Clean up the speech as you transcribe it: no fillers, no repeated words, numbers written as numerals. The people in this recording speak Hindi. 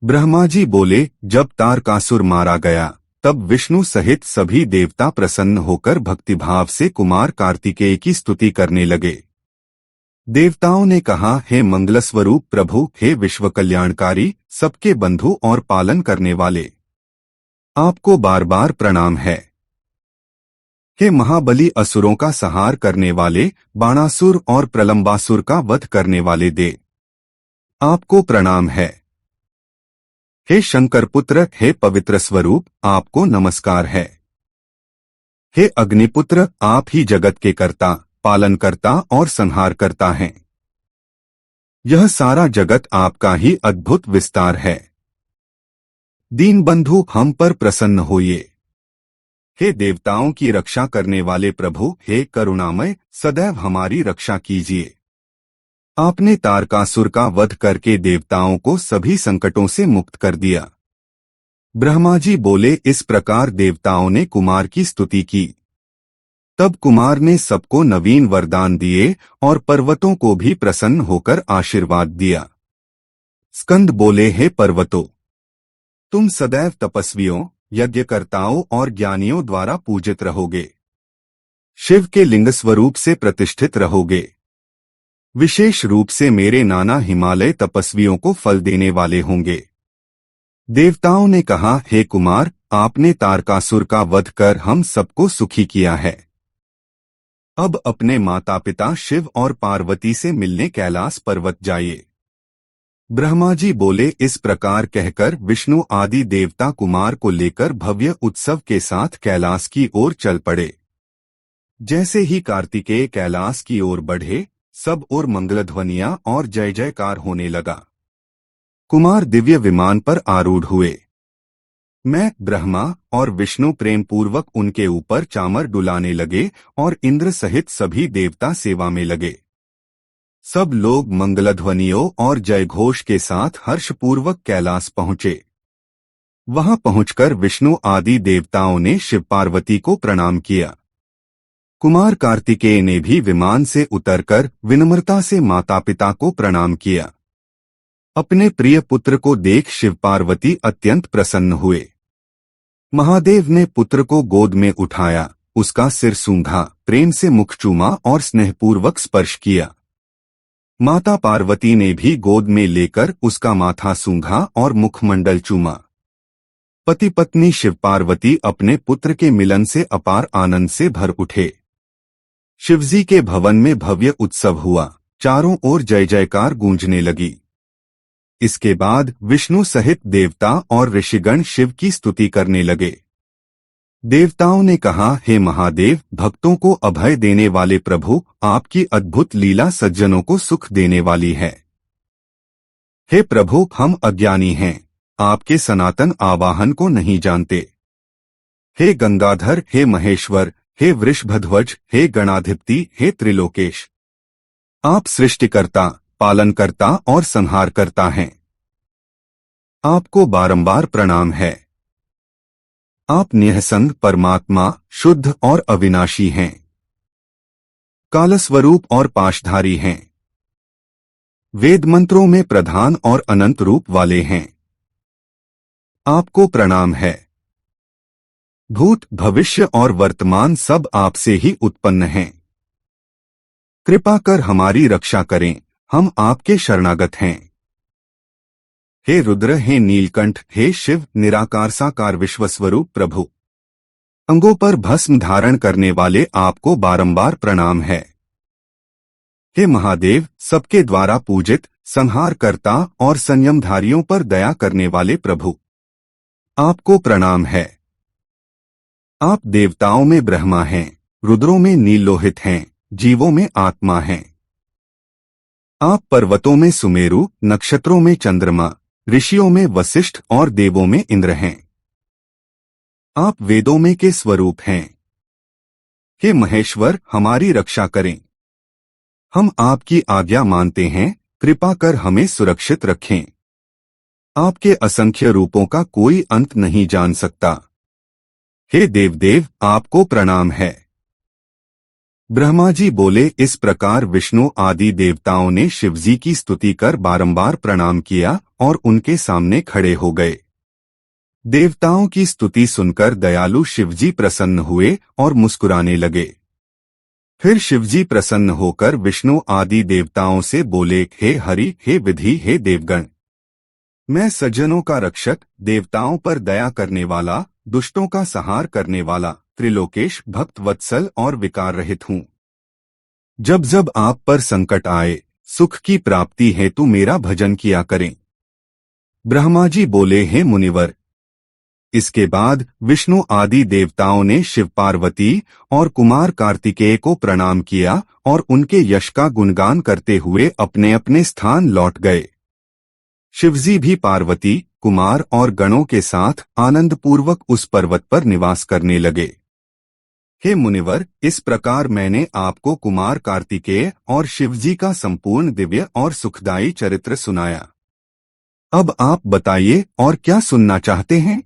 ब्रह्मा जी बोले, जब तारकासुर मारा गया तब विष्णु सहित सभी देवता प्रसन्न होकर भक्तिभाव से कुमार कार्तिकेय की स्तुति करने लगे। देवताओं ने कहा, हे मंगलस्वरूप प्रभु, हे विश्व कल्याणकारी, सबके बंधु और पालन करने वाले, आपको बार बार प्रणाम है। हे महाबली, असुरों का संहार करने वाले, बाणासुर और प्रलंबासुर का वध करने वाले दे, आपको प्रणाम है। हे शंकर पुत्र, हे पवित्र स्वरूप, आपको नमस्कार है। हे अग्निपुत्र, आप ही जगत के कर्ता, पालनकर्ता और संहार करता हैं। यह सारा जगत आपका ही अद्भुत विस्तार है। दीनबंधु, हम पर प्रसन्न होइए। हे देवताओं की रक्षा करने वाले प्रभु, हे करुणामय, सदैव हमारी रक्षा कीजिए। आपने तारकासुर का वध करके देवताओं को सभी संकटों से मुक्त कर दिया। ब्रह्मा जी बोले, इस प्रकार देवताओं ने कुमार की स्तुति की। तब कुमार ने सबको नवीन वरदान दिए और पर्वतों को भी प्रसन्न होकर आशीर्वाद दिया। स्कंद बोले, हे पर्वतों, तुम सदैव तपस्वियों, यज्ञकर्ताओं और ज्ञानियों द्वारा पूजित रहोगे। शिव के लिंग स्वरूप से प्रतिष्ठित रहोगे। विशेष रूप से मेरे नाना हिमालय तपस्वियों को फल देने वाले होंगे। देवताओं ने कहा, हे कुमार, आपने तारकासुर का वध कर हम सबको सुखी किया है। अब अपने माता पिता शिव और पार्वती से मिलने कैलाश पर्वत जाइए। ब्रह्मा जी बोले, इस प्रकार कहकर विष्णु आदि देवता कुमार को लेकर भव्य उत्सव के साथ कैलाश की ओर चल पड़े। जैसे ही कार्तिकेय कैलाश की ओर बढ़े, सब ओर मंगलध्वनियां और जय जयकार होने लगा। कुमार दिव्य विमान पर आरूढ़ हुए। मैं, ब्रह्मा और विष्णु प्रेम पूर्वक उनके ऊपर चामर डुलाने लगे और इंद्र सहित सभी देवता सेवा में लगे। सब लोग मंगलध्वनियों और जयघोष के साथ हर्षपूर्वक कैलाश पहुंचे। वहां पहुंचकर विष्णु आदि देवताओं ने शिव पार्वती को प्रणाम किया। कुमार कार्तिकेय ने भी विमान से उतरकर विनम्रता से माता पिता को प्रणाम किया। अपने प्रिय पुत्र को देख शिव पार्वती अत्यंत प्रसन्न हुए। महादेव ने पुत्र को गोद में उठाया, उसका सिर सूंघा, प्रेम से मुख चूमा और स्नेहपूर्वक स्पर्श किया। माता पार्वती ने भी गोद में लेकर उसका माथा सूंघा और मुखमंडल चूमा। पति पत्नी शिव पार्वती अपने पुत्र के मिलन से अपार आनंद से भर उठे। शिवजी के भवन में भव्य उत्सव हुआ। चारों ओर जय जयकार गूंजने लगी। इसके बाद विष्णु सहित देवता और ऋषिगण शिव की स्तुति करने लगे। देवताओं ने कहा, हे महादेव, भक्तों को अभय देने वाले प्रभु, आपकी अद्भुत लीला सज्जनों को सुख देने वाली है। हे प्रभु, हम अज्ञानी हैं, आपके सनातन आवाहन को नहीं जानते। हे गंगाधर, हे महेश्वर, हे वृषभध्वज, हे गणाधिपति, हे त्रिलोकेश, आप सृष्टिकर्ता, पालनकर्ता और संहारकर्ता हैं। आपको बारंबार प्रणाम है। आप निःसंग परमात्मा, शुद्ध और अविनाशी हैं। कालस्वरूप और पाशधारी हैं। वेद मंत्रों में प्रधान और अनंत रूप वाले हैं। आपको प्रणाम है। भूत, भविष्य और वर्तमान सब आपसे ही उत्पन्न हैं। कृपा कर हमारी रक्षा करें, हम आपके शरणागत हैं। हे रुद्र, हे नीलकंठ, हे शिव, निराकार साकार विश्वस्वरूप प्रभु, अंगों पर भस्म धारण करने वाले आपको बारंबार प्रणाम है। हे महादेव, सबके द्वारा पूजित, संहारकर्ता और संयमधारियों पर दया करने वाले प्रभु, आपको प्रणाम है। आप देवताओं में ब्रह्मा हैं, रुद्रों में नीललोहित हैं, जीवों में आत्मा हैं। आप पर्वतों में सुमेरु, नक्षत्रों में चंद्रमा, ऋषियों में वशिष्ठ और देवों में इंद्र हैं। आप वेदों में के स्वरूप हैं। हे महेश्वर, हमारी रक्षा करें। हम आपकी आज्ञा मानते हैं, कृपा कर हमें सुरक्षित रखें। आपके असंख्य रूपों का कोई अंत नहीं जान सकता। हे देवदेव, आपको प्रणाम है। ब्रह्मा जी बोले, इस प्रकार विष्णु आदि देवताओं ने शिवजी की स्तुति कर बारंबार प्रणाम किया और उनके सामने खड़े हो गए। देवताओं की स्तुति सुनकर दयालु शिवजी प्रसन्न हुए और मुस्कुराने लगे। फिर शिवजी प्रसन्न होकर विष्णु आदि देवताओं से बोले, हे हरि, हे विधि, हे देवगण, मैं सज्जनों का रक्षक, देवताओं पर दया करने वाला, दुष्टों का संहार करने वाला, त्रिलोकेश, भक्त वत्सल और विकार रहित हूँ। जब जब आप पर संकट आए, सुख की प्राप्ति हेतु मेरा भजन किया करें। ब्रह्मा जी बोले, हे मुनिवर। इसके बाद विष्णु आदि देवताओं ने शिव पार्वती और कुमार कार्तिकेय को प्रणाम किया और उनके यश का गुणगान करते हुए अपने अपने स्थान लौट गए। शिवजी भी पार्वती, कुमार और गणों के साथ आनंदपूर्वक उस पर्वत पर निवास करने लगे। हे मुनिवर, इस प्रकार मैंने आपको कुमार कार्तिकेय और शिवजी का संपूर्ण दिव्य और सुखदायी चरित्र सुनाया। अब आप बताइए, और क्या सुनना चाहते हैं?